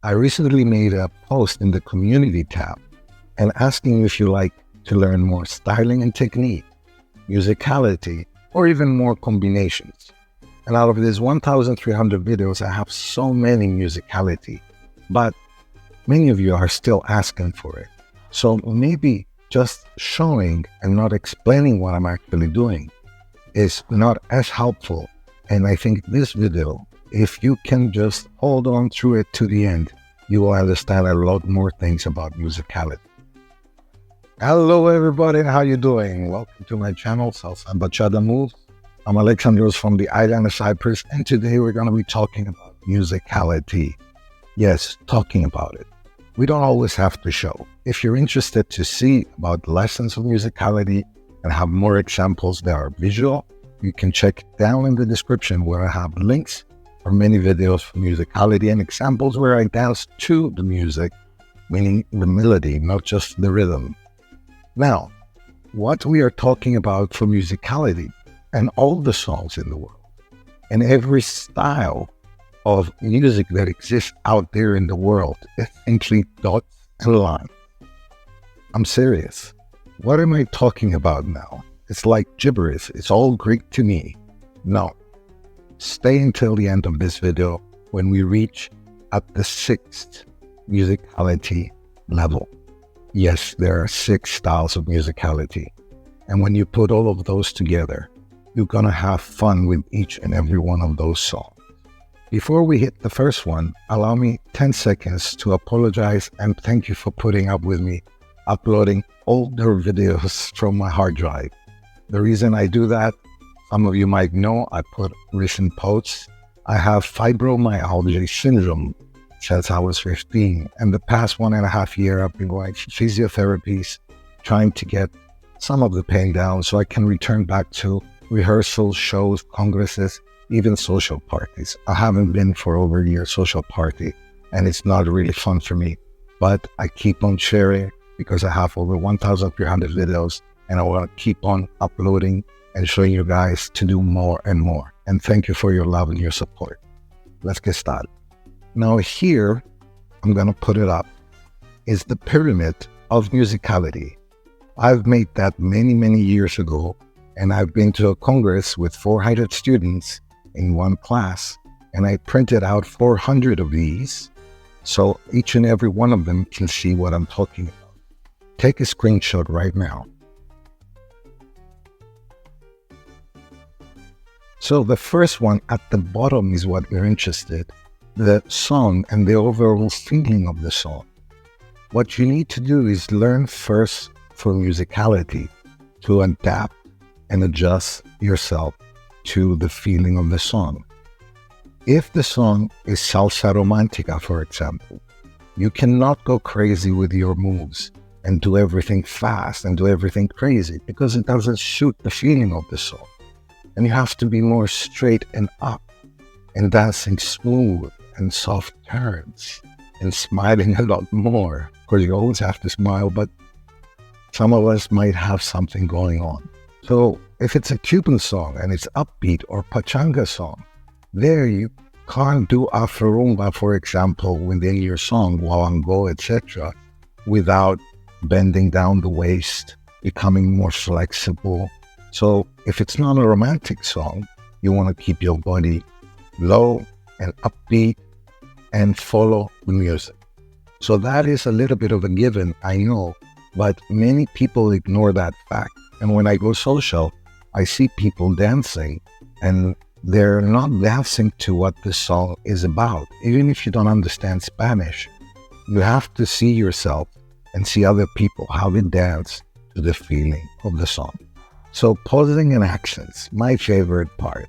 I recently made a post in the community tab and asking if you like to learn more styling and technique, musicality, or even more combinations. And out of these 1,300 videos, I have so many musicality, but many of you are still asking for it. So maybe just showing and not explaining what I'm actually doing is not as helpful. And I think this video, if you can just hold on through it to the end, you will understand a lot more things about musicality. Hello everybody, how you doing? Welcome to my channel, Salsa and Bachata Moves. I'm Alexandros from the island of Cyprus, and today we're going to be talking about musicality. Yes, talking about it. We don't always have to show. If you're interested to see about lessons of musicality and have more examples that are visual, you can check down in the description where I have links for many videos for musicality and examples where I dance to the music, meaning the melody, not just the rhythm. Now, what we are talking about for musicality and all the songs in the world and every style of music that exists out there in the world is simply dots and lines. I'm serious. What am I talking about now? It's like gibberish. It's all Greek to me. No. Stay until the end of this video when we reach at the 6th musicality level. Yes, there are 6 styles of musicality. And when you put all of those together, you're gonna have fun with each and every one of those songs. Before we hit the first one, allow me 10 seconds to apologize and thank you for putting up with me uploading older videos from my hard drive. The reason I do that, some of you might know, I put recent posts. I have fibromyalgia syndrome since I was 15, and the past 1.5 years I've been going to physiotherapies, trying to get some of the pain down so I can return back to rehearsals, shows, congresses, even social parties. I haven't been for over a year social party, and it's not really fun for me, but I keep on sharing because I have over 1,300 videos and I want to keep on uploading and showing you guys to do more and more. And thank you for your love and your support. Let's get started. Now here, I'm going to put it up, is the pyramid of musicality. I've made that many years ago, and I've been to a congress with 400 students in one class, and I printed out 400 of these, so each and every one of them can see what I'm talking about. Take a screenshot right now. So the first one at the bottom is what we're interested, the song and the overall feeling of the song. What you need to do is learn first for musicality to adapt and adjust yourself to the feeling of the song. If the song is salsa romantica, for example, you cannot go crazy with your moves and do everything fast and do everything crazy because it doesn't suit the feeling of the song. And you have to be more straight and up and dancing smooth and soft turns and smiling a lot more. Of course, you always have to smile, but some of us might have something going on. So if it's a Cuban song and it's upbeat, or pachanga song, there you can't do AFRO RUMBA, for example, within your song, Wawango, etc., without bending down the waist, becoming more flexible. So if it's not a romantic song, you want to keep your body low and upbeat and follow the music. So that is a little bit of a given, I know, but many people ignore that fact. And when I go social, I see people dancing and they're not dancing to what the song is about. Even if you don't understand Spanish, you have to see yourself and see other people, how they dance to the feeling of the song. So pausing and accents, my favorite part.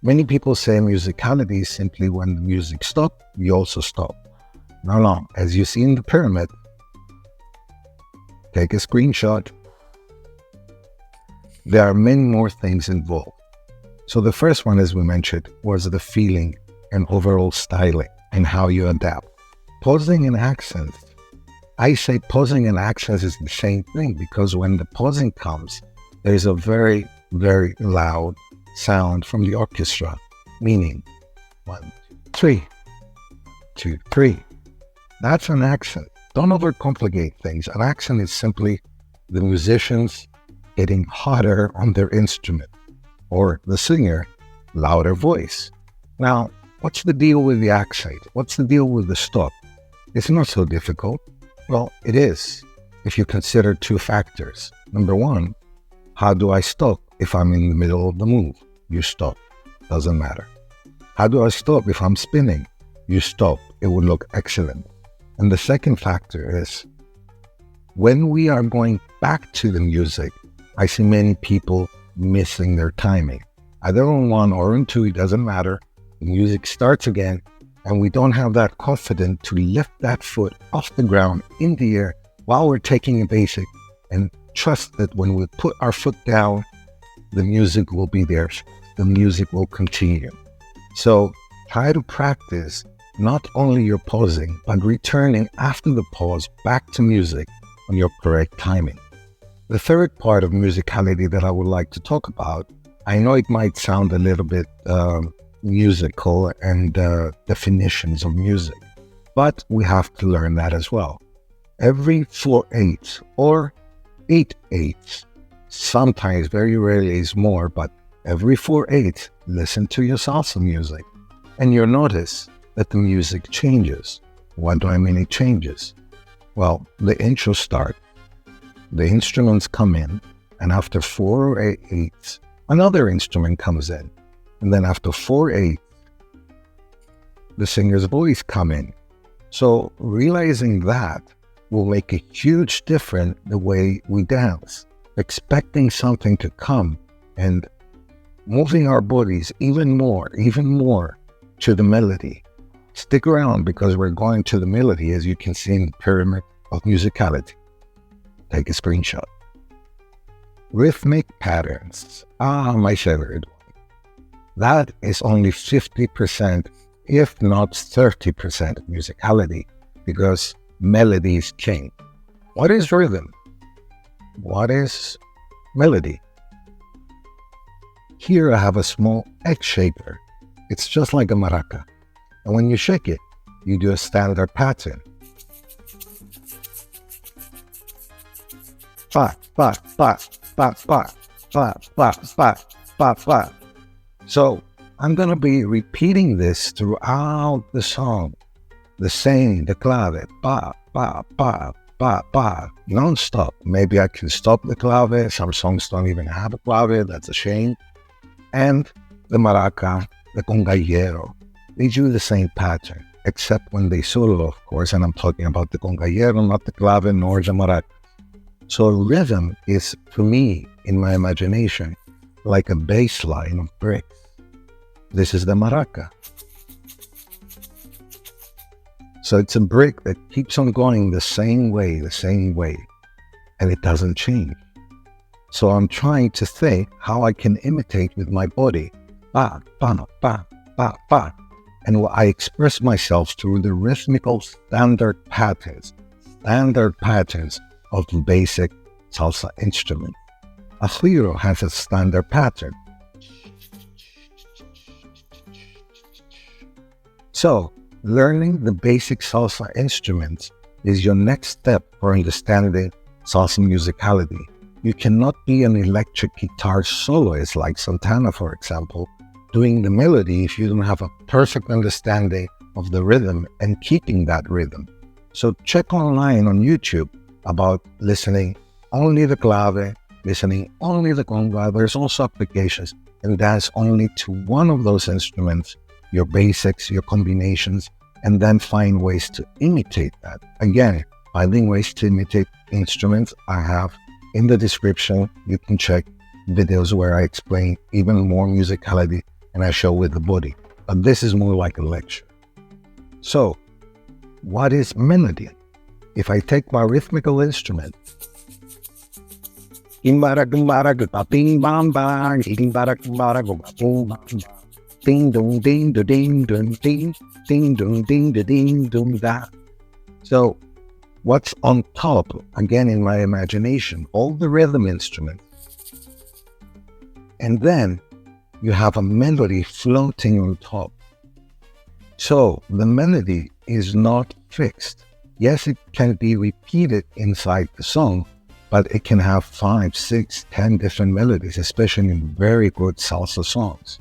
Many people say musicality is simply when the music stops, you also stop. No, as you see in the pyramid, take a screenshot. There are many more things involved. So the first one, as we mentioned, was the feeling and overall styling and how you adapt. Pausing and accents. I say pausing and accents is the same thing because when the pausing comes, there's a very loud sound from the orchestra, meaning 1, 2, 3, 2, 3, That's an accent. Don't overcomplicate things. An accent is simply the musicians getting hotter on their instrument, or the singer, louder voice. Now, what's the deal with the accent? What's the deal with the stop? It's not so difficult. Well, it is, if you consider two factors. Number one, how do I stop if I'm in the middle of the move? You stop. Doesn't matter. How do I stop if I'm spinning? You stop. It would look excellent. And the second factor is, when we are going back to the music, I see many people missing their timing. Either on one or on two, it doesn't matter. The music starts again, and we don't have that confidence to lift that foot off the ground in the air while we're taking a basic, and trust that when we put our foot down, the music will be there. The music will continue. So try to practice not only your pausing, but returning after the pause back to music on your correct timing. The third part of musicality that I would like to talk about, I know it might sound a little bit musical and definitions of music, but we have to learn that as well. Every 4/8 or 8/8, sometimes, very rarely is more, but every 4/8, listen to your salsa music, and you'll notice that the music changes. What do I mean it changes? Well, the intro starts, the instruments come in, and after 4/8, another instrument comes in, and then after 4/8, the singer's voice come in. So realizing that will make a huge difference the way we dance, expecting something to come and moving our bodies even more to the melody. Stick around because we're going to the melody, as you can see in the pyramid of musicality. Take a screenshot. Rhythmic patterns. My favorite one. That is only 50%, if not 30% of musicality, because melodies change. What is rhythm? What is melody? Here I have a small egg shaker. It's just like a maraca. And when you shake it, you do a standard pattern. Fa, fa, fa, fa, fa, fa, fa, fa, fa, fa. So I'm going to be repeating this throughout the song. The same, the clave, pa, pa, pa, pa, pa, non-stop. Maybe I can stop the clave. Some songs don't even have a clave. That's a shame. And the maraca, the congallero, they do the same pattern, except when they solo, of course, and I'm talking about the congallero, not the clave nor the maraca. So rhythm is, for me, in my imagination, like a bass line of bricks. This is the maraca. So it's a brick that keeps on going the same way, and it doesn't change. So I'm trying to think how I can imitate with my body, pa, pa, pa, pa, pa. And I express myself through the rhythmical standard patterns of the basic salsa instrument. A güiro has a standard pattern. So, learning the basic salsa instruments is your next step for understanding salsa musicality. You cannot be an electric guitar soloist like Santana, for example, doing the melody if you don't have a perfect understanding of the rhythm and keeping that rhythm. So check online on YouTube about listening only the clave, listening only the conga. There's also applications, and dance only to one of those instruments, your basics, your combinations, and then find ways to imitate that. Again, finding ways to imitate instruments, I have in the description. You can check videos where I explain even more musicality and I show with the body. But this is more like a lecture. So, what is melody? If I take my rhythmical instrument, ding dong ding do ding dong ding ding dong ding do ding dong da. So what's on top? Again, in my imagination, all the rhythm instruments, and then you have a melody floating on top. So the melody is not fixed. Yes, it can be repeated inside the song, but it can have 5, 6, 10 different melodies, especially in very good salsa songs.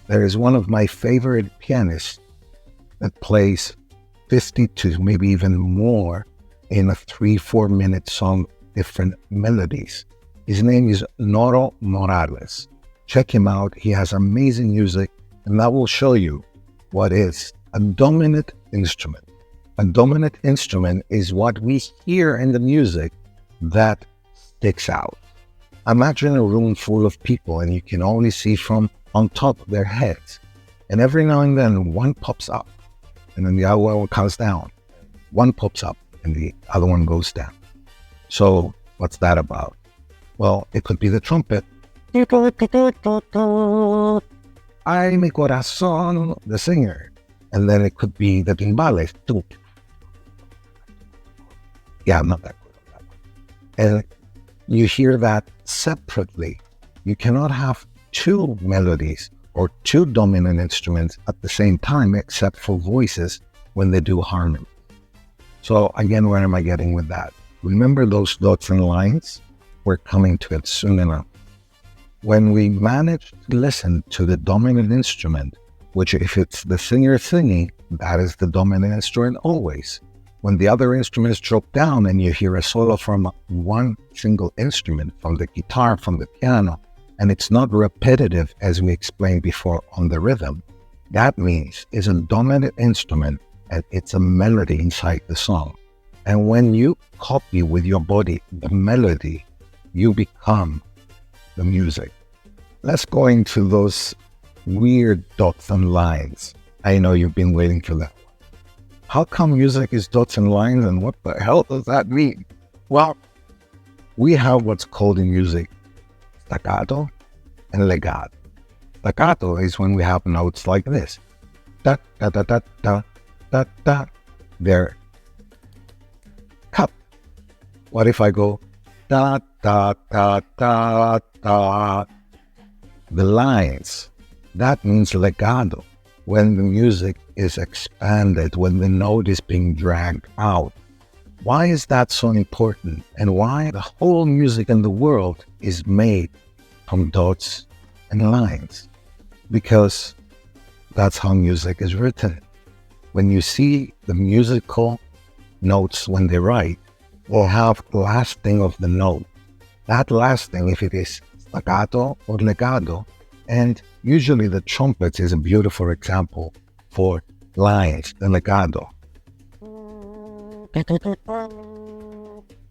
There is one of my favorite pianists that plays 50 to maybe even more in a 3-4 minute song, different melodies. His name is Noro Morales. Check him out. He has amazing music, and that will show you what is a dominant instrument. A dominant instrument is what we hear in the music that sticks out. Imagine a room full of people and you can only see from on top of their heads. And every now and then one pops up and then the other one comes down. One pops up and the other one goes down. So what's that about? Well, it could be the trumpet. Ay, mi corazón, the singer. And then it could be the timbales. Yeah, I'm not that good at that one. And you hear that separately. You cannot have two melodies or two dominant instruments at the same time, except for voices when they do harmony. So again, where am I getting with that? Remember those dots and lines? We're coming to it soon enough. When we manage to listen to the dominant instrument, which if it's the singer singing, that is the dominant instrument always. When the other instruments drop down and you hear a solo from one single instrument, from the guitar, from the piano, and it's not repetitive as we explained before on the rhythm, that means it's a dominant instrument and it's a melody inside the song. And when you copy with your body the melody, you become the music. Let's go into those weird dots and lines. I know you've been waiting for that. How come music is dots and lines, and what the hell does that mean? Well, we have what's called in music staccato and legato. Staccato is when we have notes like this. Da, da, da, da, da, da, da. They're cut. What if I go da, da, da, da, da? The lines, that means legato. When the music is expanded, when the note is being dragged out. Why is that so important? And why the whole music in the world is made from dots and lines? Because that's how music is written. When you see the musical notes when they write, will have the last thing of the note. That last thing, if it is staccato or legato, and usually the trumpet is a beautiful example for lines, the legato.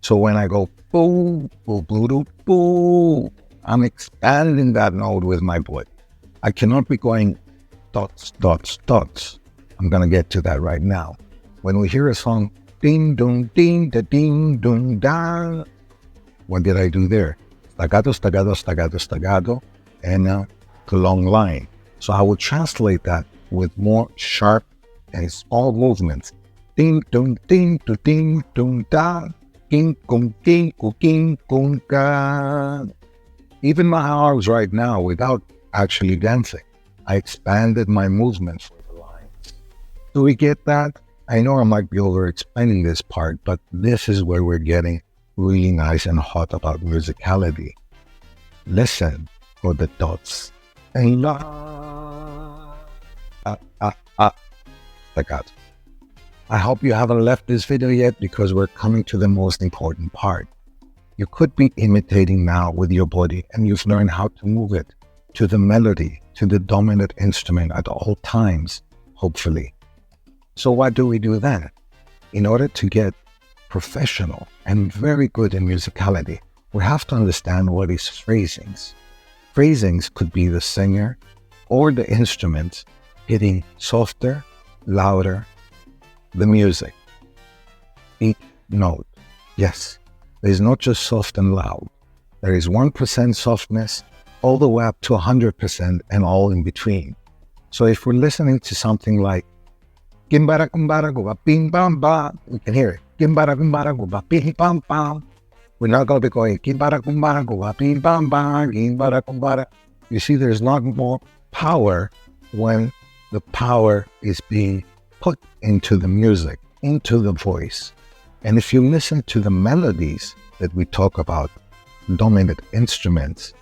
So when I go boo, boo, boo, boo, boo, I'm expanding that note with my voice. I cannot be going dots, dots, dots. I'm going to get to that right now. When we hear a song, ding, dong, ding, da, ding, dong, da. What did I do there? Staccato, staccato, staccato, staccato, and a long line. So I will translate that with more sharp and small movements. Ding, dong, ding, do, ding, dong, da. King, kung, king, king, kung, ga. Even my arms right now, without actually dancing, I expanded my movements with the lines. Do we get that? I know I might be over-explaining this part, but this is where we're getting really nice and hot about musicality. Listen for the dots and staccato. I hope you haven't left this video yet because we're coming to the most important part. You could be imitating now with your body and you've learned how to move it to the melody, to the dominant instrument at all times, hopefully. So what do we do then? In order to get professional and very good in musicality, we have to understand what is phrasings. Phrasings could be the singer or the instrument hitting softer, louder, the music, each note. Yes, there is not just soft and loud. There is 1% softness all the way up to 100% and all in between. So if we're listening to something like Kimbara kumbara go ba ping bam ba, we can hear it. Kimbara kumbara go ba ping bam bam. We're not going to be going kimbara kumbara go ba ping bam bam, kimbara kumbara. You see, there's not more power when the power is being put into the music, into the voice. And if you listen to the melodies that we talk about, dominant instruments,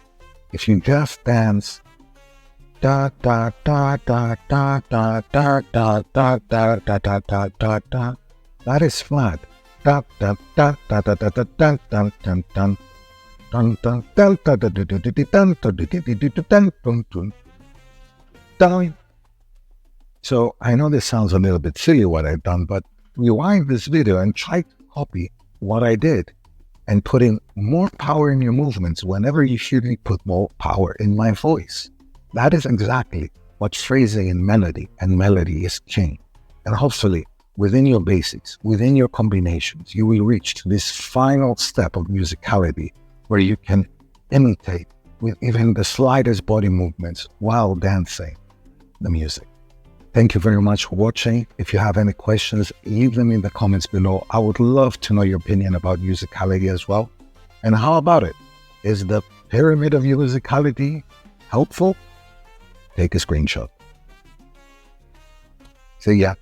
if you just dance da da da da da da da da da da da da da da da, that is flat. Da da da da da da da da da da da. Dun, dun, dun, dun, dun, dun, dun, dun, dun, dun, dun, dun, dun. So I know this sounds a little bit silly what I've done, but rewind this video and try to copy what I did and put in more power in your movements whenever you hear me put more power in my voice. That is exactly what phrasing and melody is king. And hopefully within your basics, within your combinations, you will reach to this final step of musicality where you can imitate with even the slightest body movements while dancing the music. Thank you very much for watching. If you have any questions, leave them in the comments below. I would love to know your opinion about musicality as well. And how about it? Is the pyramid of musicality helpful? Take a screenshot. See ya.